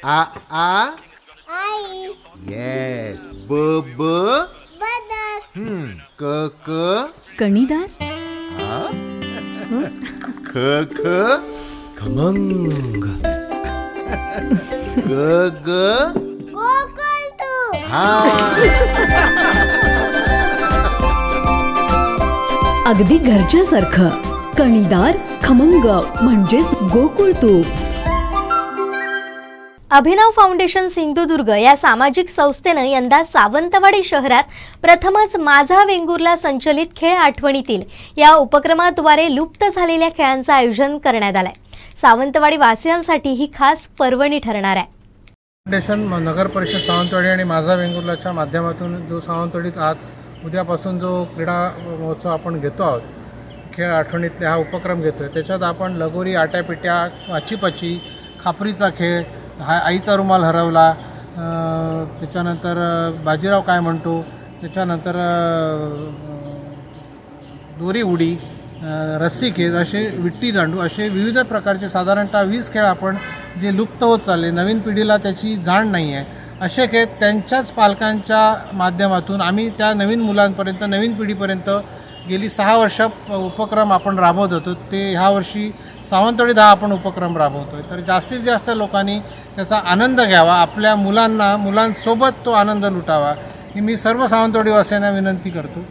आ आ आई. Yes. ब ब बदक. क क कणीदार. ख ख खमंग. ग ग कोकण तू. अगदी घरच्यासारखं. कणीदार खमंग म्हणजेच गोकुळ तूप. अभिनव फाउंडेशन सिंधुदुर्ग या सामाजिक संस्थेनं यंदा सावंतवाडी शहरात प्रथमच माझा वेंगुर्ला संचलित खेळ आठवणीतील या उपक्रमाद्वारे लुप्त झालेल्या खेळांचं आयोजन करण्यात आलंय. सावंतवाडी वासियांसाठी ही खास पर्वणी ठरणार आहे. फाउंडेशन नगर परिषद सावंतवाडी आणि माझा वेंगुर्लाच्या माध्यमातून जो सावंतवाडीत आज उद्यापासून जो क्रीडा महोत्सव आपण घेतो आहोत, खेळ आठवणीतले हा उपक्रम घेतो आहे, त्याच्यात आपण लगोरी, आट्यापिट्या, वाचीपाची, खापरीचा खेळ, हा आईचा रुमाल हरवला, त्याच्यानंतर बाजीराव काय म्हणतो, त्याच्यानंतर दोरी उडी, रस्सी खेळ, असे विट्टी दांडू, असे विविध प्रकारचे साधारणतः 20 खेळ आपण जे लुप्त होत चालले, नवीन पिढीला त्याची जाण नाही आहे, असे खेळ त्यांच्याच पालकांच्या माध्यमातून आम्ही त्या नवीन मुलांपर्यंत, नवीन पिढीपर्यंत गेली 6 वर्ष उपक्रम आपण राबवत होतो. ते ह्या वर्षी सावंतवाडीत हा आपण उपक्रम राबवतो आहे. तर जास्तीत जास्त लोकांनी त्याचा आनंद घ्यावा, आपल्या मुलांसोबत तो आनंद लुटावा ही मी सर्व सावंतवाडीवासियांना विनंती करतो.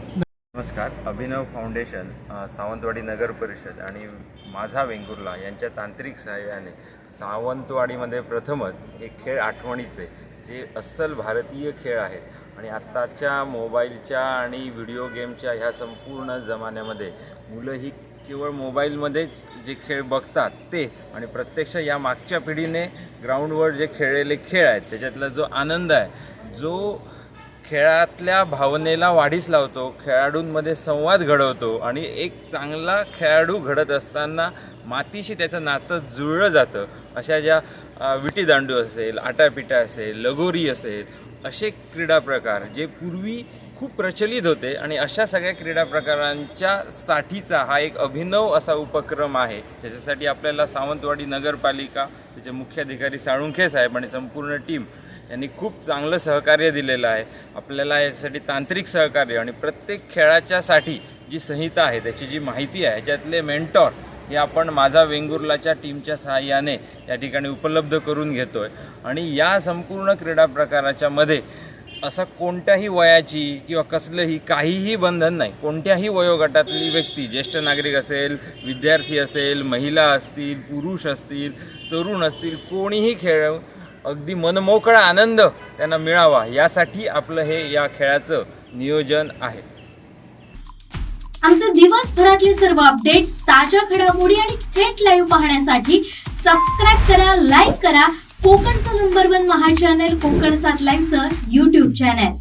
नमस्कार. अभिनव फाउंडेशन, सावंतवाडी नगर परिषद आणि माझा वेंगुर्ला यांच्या तांत्रिक सहाय्याने सावंतवाडीमध्ये प्रथमच एक खेळ आठवणीचे जे अस्सल भारतीय खेळ आहेत आणि आत्ताच्या मोबाईलच्या आणि व्हिडिओ गेमच्या ह्या संपूर्ण जमान्यामध्ये मुलं ही केवळ मोबाईलमध्येच जे खेळ बघतात ते आणि प्रत्यक्ष या मागच्या पिढीने ग्राउंडवर जे खेळलेले खेळ आहेत त्याच्यातला जो आनंद आहे, जो खेळातल्या भावनेला वाढीस लावतो, खेळाडूंमध्ये संवाद घडवतो आणि एक चांगला खेळाडू घडत असताना मातीशी त्याचं नातं जुळलं जातं, अशा ज्या विटीदांडू असेल, आटापिटा असेल, लगोरी असेल, असे क्रीडा प्रकार जे पूर्वी खूप प्रचलित होते आणि अशा सगळ्या क्रीडा प्रकारांच्या साठीचा हा एक अभिनव असा उपक्रम आहे, ज्याच्यासाठी आपल्याला सावंतवाडी नगरपालिका, त्याचे मुख्याधिकारी साळुंखे साहेब आणि संपूर्ण टीम यांनी खूप चांगलं सहकार्य दिलेलं आहे. आपल्याला यासाठी तांत्रिक सहकार्य आणि प्रत्येक खेळाच्यासाठी जी संहिता आहे, त्याची जी माहिती आहे, ह्याच्यातले मेंटॉर हे आपण माझा वेंगुर्लाच्या टीमच्या सहाय्याने या ठिकाणी उपलब्ध करून घेतो आहे. आणि या संपूर्ण क्रीडा प्रकाराच्या मध्ये असं कोणत्याही वयाची किंवा कसलंही काहीही बंधन नाही. कोणत्याही वयोगटातली व्यक्ती, ज्येष्ठ नागरिक असेल, विद्यार्थी असेल, महिला असतील, पुरुष असतील, तरुण असतील, कोणीही खेळ अगदी मनमोकळा आनंद त्यांना मिळावा यासाठी आपलं हे या खेळाचं नियोजन आहे. आमचे दिवसभरातले सर्व अपडेट्स, ताज्या घडामोडी आणि थेट लाईव्ह पाहण्यासाठी सबस्क्राईब करा, लाईक करा कोकणचं नंबर 1 महा चॅनल कोकणसाद लाईव्हचं YouTube चॅनल.